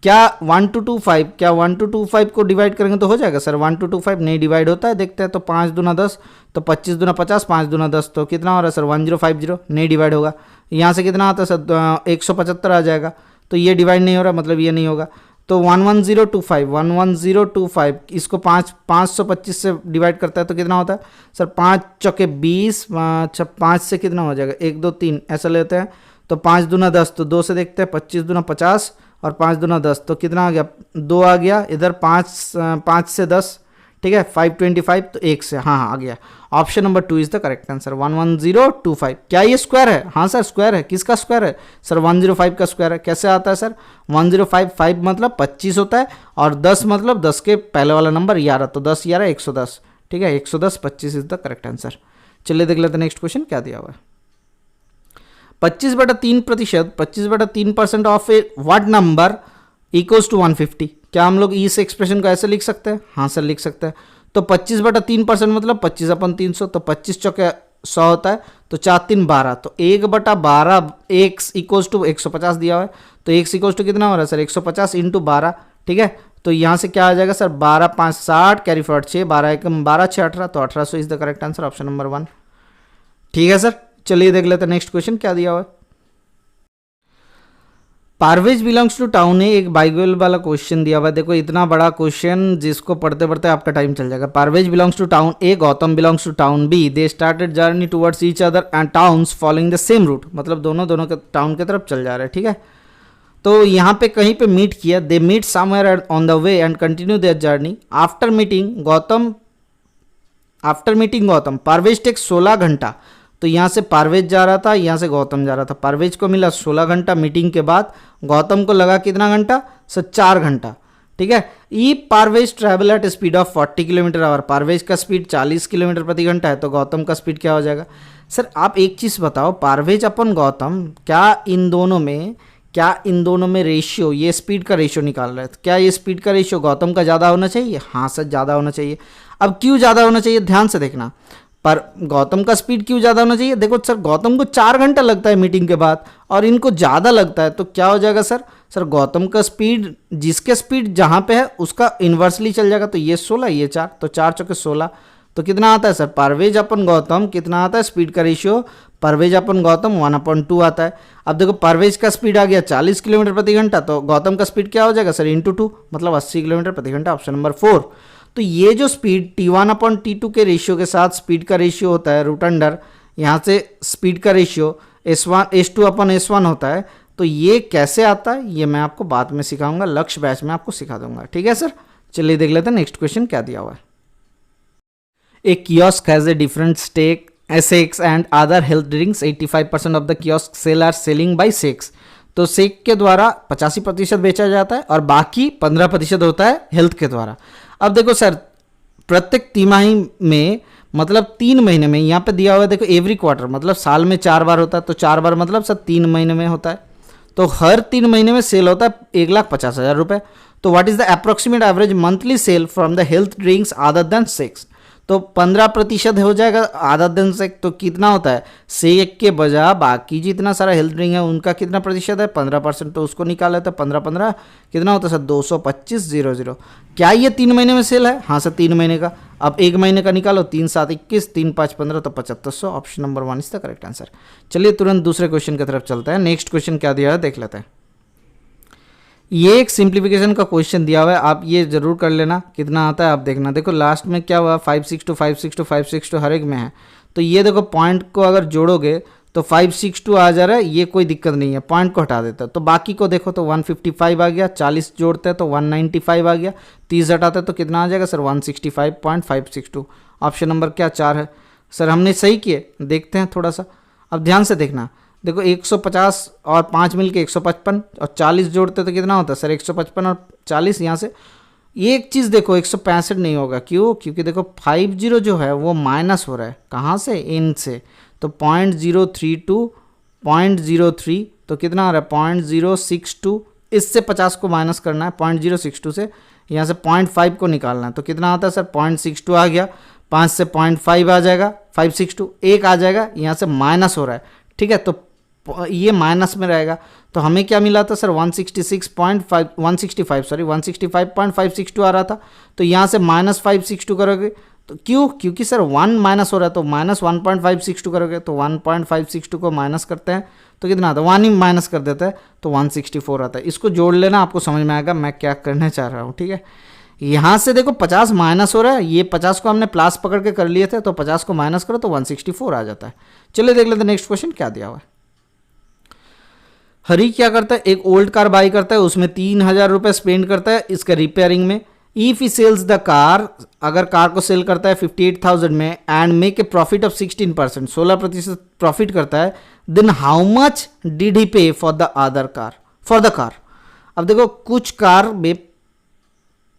क्या 1 to 25, क्या 1 to 25 को डिवाइड करेंगे तो हो जाएगा सर, 1 to 25 नहीं डिवाइड होता है, देखते हैं, तो 5 दूना 10, तो 25 दूना 50, 5 दूना 10, तो कितना हो रहा है सर 1050, नहीं डिवाइड होगा। यहाँ से कितना आता है सर 175 आ जाएगा, तो ये डिवाइड नहीं हो रहा, मतलब ये नहीं होगा, तो 11025 11025 इसको 525 से डिवाइड करता है तो कितना होता है सर 5 चौके 20, 5 से कितना हो जाएगा 1 2 3 ऐसा लेते हैं, तो 5 दूना 10, तो 2 से देखते हैं, 25 दूना 50 और 5 दूना 10, तो कितना आ गया 2 आ गया, इधर 5 से 10, ठीक है, 525, तो 1 से, हाँ आ गया, option number 2 is the correct answer 11025। क्या ये स्क्वायर है, हाँ सर स्क्वायर है, किसका स्क्वायर है सर 105 का स्क्वायर है। कैसे आता है सर 1055 मतलब 25 होता है और 10 मतलब 10 के पहले वाला नंबर 11, तो 10 11 110, ठीक है, 110 25 इज द करेक्ट आंसर। चलिए देख लेते हैं नेक्स्ट क्वेश्चन क्या दिया हुआ है। 25/3%, 25/3% of a what number equals to 150। क्या हम लोग इस एक्सप्रेशन को ऐसे लिख सकते हैं, हाँ सर लिख सकते हैं। तो 25/3% मतलब 25/300, तो 25 चौके 100 होता है, तो 4 3 12, तो 1/12 x इक्वल्स टू 150 दिया हुआ है, तो x इक्वल्स टू कितना हो रहा है सर 150 × 12, ठीक है, तो यहाँ से क्या आ जाएगा सर 12 5 60 कैरी फॉरवर्ड 6, 12 1 12 6 18, तो 1800 is the correct answer, option number 1। ठीक है सर, चलिए देख लेते हैं नेक्स्ट क्वेश्चन क्या दिया हुआ है। पारवेज बिलोंग्स टू टाउन है, एक बाइबल वाला क्वेश्चन दिया हुआ है। देखो इतना बड़ा क्वेश्चन जिसको पढ़ते पढ़ते आपका टाइम चल जाएगा। Parvez belongs to town A, Gautam belongs to town B, they started journey towards each other and towns following the same route, मतलब दोनों के टाउन की तरफ चल जा रहे हैं, ठीक है। तो यहाँ पे कहीं पे मीट किया, they meet somewhere on the way and continue their journey. After meeting Gautam Parvez take 16 घंटा, तो यहाँ से पारवेज जा रहा था, यहाँ से गौतम जा रहा था। पारवेज को मिला 16 घंटा मीटिंग के बाद, गौतम को लगा कितना घंटा सर 4 घंटा, ठीक है। ई Parvez travel at speed of 40 kilometre hour, Parvez का स्पीड 40 किलोमीटर प्रति घंटा है, तो गौतम का स्पीड क्या हो जाएगा सर। आप एक चीज़ बताओ, पारवेज अपन गौतम, क्या इन दोनों में रेशियो, ये स्पीड का रेशियो निकाल रहे थे, क्या ये स्पीड का रेशियो गौतम का ज़्यादा होना चाहिए, हाँ सर ज़्यादा होना चाहिए। अब क्यों ज़्यादा होना चाहिए, ध्यान से देखना, पर गौतम का स्पीड क्यों ज़्यादा होना चाहिए। देखो सर गौतम को 4 घंटा लगता है मीटिंग के बाद और इनको ज़्यादा लगता है, तो क्या हो जाएगा सर गौतम का स्पीड, जिसके स्पीड जहाँ पे है उसका इन्वर्सली चल जाएगा, तो ये 16 ये 4, तो 4 चौके 16, तो कितना आता है सर पारवेज अपन गौतम कितना आता है स्पीड का रेशियो, पारवेज अपन गौतम 1/2 आता है। अब देखो पारवेज का स्पीड आ गया 40 किलोमीटर प्रति घंटा, तो गौतम का स्पीड क्या हो जाएगा सर × 2, मतलब 80 किलोमीटर प्रति घंटा, ऑप्शन नंबर 4। तो ये जो स्पीड T1/T2 के रेशियो के साथ स्पीड का रेशियो होता है रूट अंडर, यहाँ से स्पीड का रेशियो S2/S1 होता है, तो ये कैसे आता है ये मैं आपको बाद में सिखाऊंगा, लक्ष्य बैच में आपको सिखा दूंगा, ठीक है सर। चलिए देख लेते हैं नेक्स्ट क्वेश्चन क्या दिया हुआ है। A kiosk has a different stake Essex and other health drinks, 85% of the kiosk sale are selling by sex. तो सेक के द्वारा 85% बेचा जाता है और बाकी 15% होता है हेल्थ के द्वारा। अब देखो सर प्रत्येक तिमाही में मतलब 3 महीने में, यहाँ पे दिया हुआ है देखो एवरी क्वार्टर, मतलब साल में 4 बार होता है, तो 4 बार मतलब सर 3 महीने में होता है, तो हर 3 महीने में सेल होता है 1,50,000 रुपये। तो what is the approximate average monthly cell from the health drinks other than sex, तो 15% हो जाएगा अदर देन सेक्स, तो कितना होता है सेक के बजाय बाकी जितना सारा हेल्थ ड्रिंक है उनका कितना प्रतिशत है 15%, तो उसको निकाला तो 15 कितना होता है सर 225,000। क्या ये 3 महीने में सेल है? हाँ सर 3 महीने का। अब 1 महीने का निकालो, 3 7 21, 3 5 15, तो 7500। Option number 1 is the correct answer. चलिए तुरंत दूसरे क्वेश्चन की तरफ चलते हैं। नेक्स्ट क्वेश्चन क्या दिया है देख लेते हैं। ये एक सिंप्लीफिकेशन का क्वेश्चन दिया हुआ है, आप ये जरूर कर लेना, कितना आता है आप देखना। देखो लास्ट में क्या हुआ 562 562 562 हर एक में है, तो ये देखो पॉइंट को अगर जोड़ोगे तो 562 आ जा रहा है, ये कोई दिक्कत नहीं है, पॉइंट को हटा देता है। तो बाकी को देखो तो 155 आ गया, 40 जोड़ते हैं तो 195 आ गया, 30 हटाते हैं तो कितना आ जाएगा सर 165.562। ऑप्शन नंबर क्या 4 है सर। हमने सही किए, देखते हैं थोड़ा सा, अब ध्यान से देखना। देखो 150 और 5 मिल के 155 और 40 जोड़ते तो कितना होता है सर 155 और 40। यहाँ से एक चीज़ देखो 165 नहीं होगा, क्यों? क्योंकि देखो 50 जो है वो माइनस हो रहा है, कहाँ से? इन से, तो 0.032 0.03, तो कितना आ रहा है 0.062, इससे 50 को माइनस करना है 0.062 से, यहाँ से 0.5 को निकालना है, तो कितना आता है सर 0.62 आ गया, 5 से 0.5 आ जाएगा 562, एक आ जाएगा, यहाँ से माइनस हो रहा है, ठीक है, तो ये माइनस में रहेगा। तो हमें क्या मिला था सर 165.562 आ रहा था, तो यहाँ से -562 करोगे तो क्यों? क्योंकि सर 1 माइनस हो रहा है, तो -1.562 करोगे, तो 1.562 को माइनस करते हैं तो कितना आता है 1 ही माइनस कर देता है तो 164 आता है। इसको जोड़ लेना, आपको समझ में आएगा मैं क्या करना चाह रहा हूँ, ठीक है। यहाँ से देखो 50 माइनस हो रहा है, ये 50 को हमने प्लस पकड़ के कर लिए थे, तो 50 को माइनस करो तो 164 आ जाता है। चलिए देख लेते हैं नेक्स्ट क्वेश्चन क्या दिया हुआ है। हरी क्या करता है, एक ओल्ड कार बाई करता है, उसमें 3,000 रुपये स्पेंड करता है इसका रिपेयरिंग में। If he sells the car, अगर कार को सेल करता है 58,000 में and make a profit of 16%, 16% profit करता है, then how much did he pay for the other car, for the car. अब देखो कुछ कार में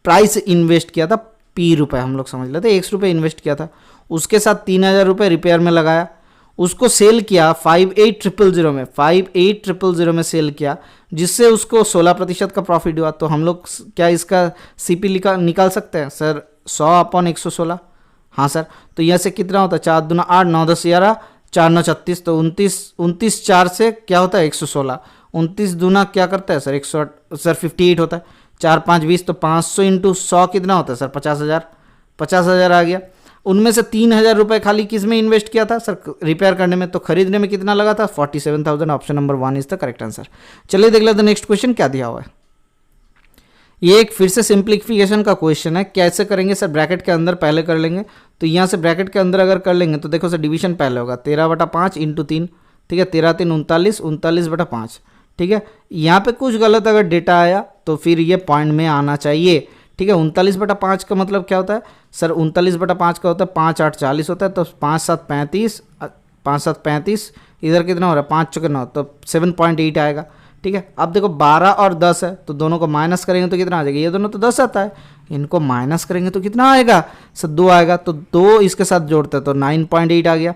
प्राइस इन्वेस्ट किया था ₹P, हम लोग समझ लेते ₹1 इन्वेस्ट किया था, उसके साथ 3,000 रुपये रिपेयर में लगाया, उसको सेल किया 58,000 में, 58,000 में सेल किया, जिससे उसको 16% का प्रॉफिट हुआ। तो हम लोग क्या इसका CP निकाल सकते हैं सर 100/116? हाँ सर, तो यहाँ से कितना होता है 4 दूना 8, 9 10 11, 4 9 36, तो 29 4 से क्या होता है 116, 29 दूना क्या करता है सर 108 सर 58 होता है, 4 5 20, तो 500 × 100 कितना होता है सर 50,000 आ गया। उनमें से 3,000 रुपये खाली किस में इन्वेस्ट किया था सर रिपेयर करने में, तो खरीदने में कितना लगा था 47,000। Option number 1 is the correct answer. चलिए देख लेते हैं नेक्स्ट क्वेश्चन क्या दिया हुआ है। ये एक फिर से सिंप्लीफिकेशन का क्वेश्चन है, कैसे करेंगे सर ब्रैकेट के अंदर पहले कर लेंगे, तो यहाँ से ब्रैकेट के अंदर अगर कर लेंगे तो देखो सर डिवीजन पहले होगा 13/5 × 3, ठीक है, 13 3 39, 39/5, ठीक है। यहाँ पे कुछ गलत अगर डेटा आया तो फिर ये पॉइंट में आना चाहिए, ठीक है। 39/5 का मतलब क्या होता है सर 39/5 का होता है 5 8 40 होता है, तो 5 7 35, 5 7 35, इधर कितना हो रहा है 5 4 9, तो 7.8 आएगा, ठीक है। अब देखो 12 और 10 है, तो दोनों को माइनस करेंगे तो कितना आ जाएगा, ये दोनों तो 10 आता है, इनको माइनस करेंगे तो कितना आएगा सर 2 आएगा, तो 2 इसके साथ जोड़ते हैं तो 9.8 आ गया।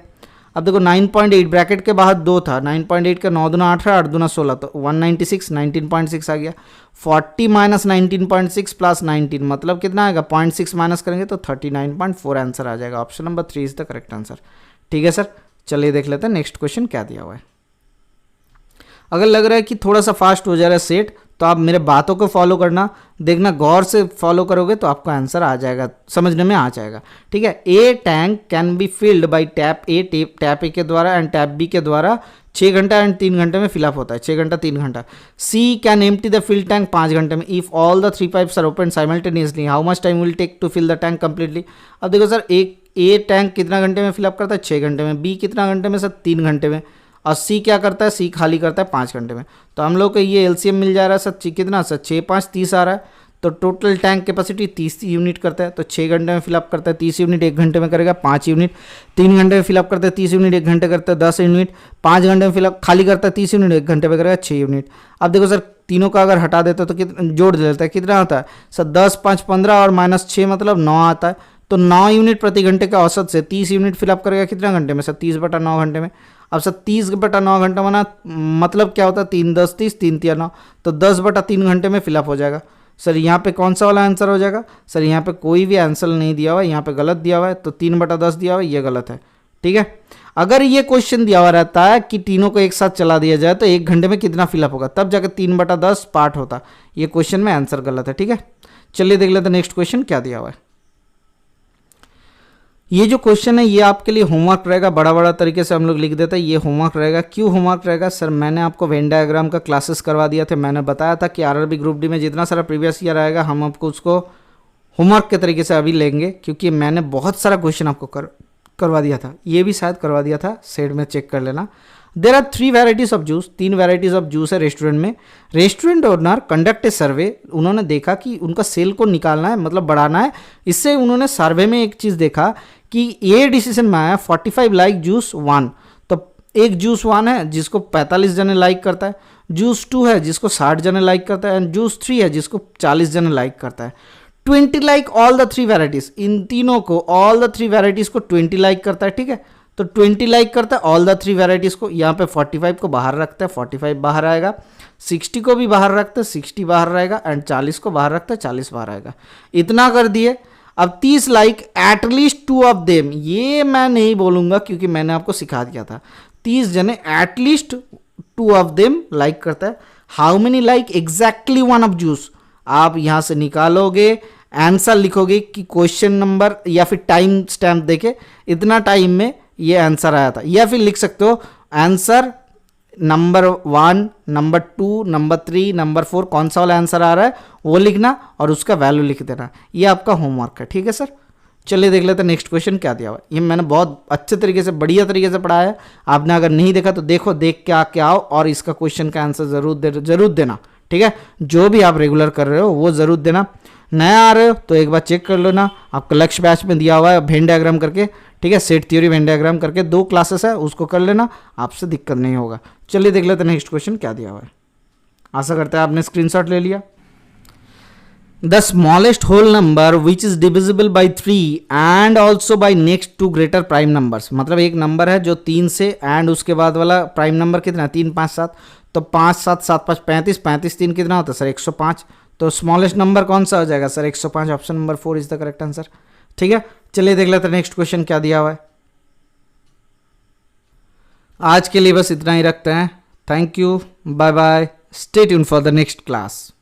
अब देखो 9.8 ब्रैकेट के बाहर 2 था, 9.8 का 9 दूना 18, 8 दूना 16, तो 196, 19.6 आ गया। 40 - 19.6 + 19 मतलब कितना आएगा 0.6 माइनस करेंगे तो 39.4 आंसर आ जाएगा। Option number 3 is the correct answer, ठीक है सर। चलिए देख लेते हैं नेक्स्ट क्वेश्चन क्या दिया हुआ है। अगर लग रहा है कि थोड़ा सा फास्ट हो जा रहा है सेट, तो आप मेरे बातों को फॉलो करना, देखना गौर से फॉलो करोगे तो आपका आंसर आ जाएगा, समझने में आ जाएगा, ठीक है। A tank can be filled by tap A के द्वारा एंड टैप बी के द्वारा 6 घंटा एंड 3 घंटे में फिलअप होता है, 6 घंटा 3 घंटा। C can empty the fill tank 5 घंटे में। If all the 3 pipes are open simultaneously how much time will take to fill the tank completely. अब देखो सर एक ए टैंक कितना घंटे में फिलअप करता है 6 घंटे में, बी कितना घंटे में सर 3 घंटे में, और सी क्या करता है सी खाली करता है 5 घंटे में। तो हम लोग को ये एलसीएम मिल जा रहा है सर कितना सर 6 5 30 आ रहा है, तो टोटल टैंक कैपेसिटी 30 यूनिट करता है, तो 6 घंटे में फिलअप करता है 30 यूनिट, 1 घंटे में करेगा 5 यूनिट, 3 घंटे में फिलअप करता है 30 यूनिट, 1 घंटे करता है 10 यूनिट, 5 घंटे में फिलअप खाली करता है 30 यूनिट, 1 घंटे में करेगा 6 यूनिट। अब देखो सर तीनों का अगर हटा देते तो कितना जोड़ देता है कितना आता है सर 10 5 15 और -6 मतलब 9 आता है, तो 9 यूनिट प्रति घंटे का औसत से 30 यूनिट फिलअप करेगा कितना घंटे में सर? 30/9 घंटे में। अब सर 30/9 घंटा बना मतलब क्या होता है? 3 10 30 3 3 9, तो 10/3 घंटे में फिलअप हो जाएगा। सर यहाँ पे कौन सा वाला आंसर हो जाएगा? सर यहाँ पे कोई भी आंसर नहीं दिया हुआ है, यहाँ पे गलत दिया हुआ है, तो 3/10 दिया हुआ है, ये गलत है। ठीक है, अगर ये क्वेश्चन दिया हुआ रहता है कि तीनों को एक साथ चला दिया जाए तो 1 घंटे में कितना फिलअप होगा, तब जाकर 3/10 पार्ट होता। ये क्वेश्चन में आंसर गलत है। ठीक है, चलिए देख लेते हैं नेक्स्ट क्वेश्चन क्या दिया हुआ है। ये जो क्वेश्चन है ये आपके लिए होमवर्क रहेगा, बड़ा बड़ा तरीके से हम लोग लिख देते हैं, ये होमवर्क रहेगा। क्यों होमवर्क रहेगा सर? मैंने आपको वेन डायग्राम का क्लासेस करवा दिया था, मैंने बताया था कि आरआरबी ग्रुप डी में जितना सारा प्रीवियस ईयर आएगा हम आपको उसको होमवर्क के तरीके से अभी लेंगे, क्योंकि मैंने बहुत सारा क्वेश्चन आपको करवा दिया था, ये भी शायद करवा दिया था, सेट में चेक कर लेना। There are 3 varieties of juice, 3 varieties of juice है रेस्टोरेंट में। Restaurant owner conduct a survey, उन्होंने देखा कि उनका सेल को निकालना है, मतलब बढ़ाना है। इससे उन्होंने सर्वे में एक चीज़ देखा कि ये डिसीजन में आया 45 लाइक जूस 1, तो एक जूस 1 है जिसको 45 जने लाइक करता है, जूस 2 है जिसको 60 जने लाइक करता है, एंड जूस 3 है जिसको 40 जने लाइक करता है। 20 लाइक ऑल द 3 वेराइटीज, इन तीनों को ऑल द 3 वेराइटीज को 20 लाइक करता है। ठीक है, तो 20 लाइक करता है ऑल द 3 वेराइटीज को। यहाँ पे 45 को बाहर रखता है, 45 बाहर आएगा, 60 को भी बाहर रखता है, 60 बाहर रहेगा, एंड 40 को बाहर रखता है, 40 बाहर आएगा। इतना कर दिए। अब 30 लाइक एटलीस्ट 2 ऑफ देम, ये मैं नहीं बोलूंगा क्योंकि मैंने आपको सिखा दिया था। 30 जने एटलीस्ट 2 ऑफ देम लाइक करता है। How many like? Exactly 1 of juice. आप यहां से निकालोगे, आंसर लिखोगे कि क्वेश्चन नंबर या फिर टाइम स्टैम्प देके इतना टाइम में ये आंसर आया था, या फिर लिख सकते हो answer number 1, number 2, number 3, number 4, कौन सा वाला आंसर आ रहा है वो लिखना और उसका वैल्यू लिख देना। ये आपका होमवर्क है। ठीक है सर, चलिए देख लेते हैं नेक्स्ट क्वेश्चन क्या दिया हुआ है। ये मैंने बहुत अच्छे तरीके से, बढ़िया तरीके से पढ़ाया है। आपने अगर नहीं देखा तो देखो, देख के आके आओ और इसका क्वेश्चन का आंसर जरूर देना। ठीक है, जो भी आप रेगुलर कर रहे हो वो जरूर देना। नया आ रहे हो तो एक बार चेक कर लो ना, आपका लक्ष्य बैच में दिया हुआ है वेन डायग्राम करके। ठीक है, सेट थ्योरी वेन डायग्राम करके 2 क्लासेस है, उसको कर लेना, आपसे दिक्कत नहीं होगा। चलिए देख लेते हैं नेक्स्ट क्वेश्चन क्या दिया हुआ है। आशा करते हैं आपने स्क्रीनशॉट ले लिया। The smallest whole number which is divisible by 3 and also by next 2 greater prime numbers, मतलब एक नंबर है जो 3 से एंड उसके बाद वाला प्राइम नंबर कितना, 3 5 7, तो 5 7 7 5 35, 35 3 कितना होता है सर? 105। तो स्मॉलेस्ट नंबर कौन सा हो जाएगा sir? 105। Option number 4 is the correct answer. ठीक है, चलिए देख लेते हैं नेक्स्ट क्वेश्चन क्या दिया हुआ है। आज के लिए बस इतना ही रखते हैं। Thank you, bye bye, stay tune for the next class.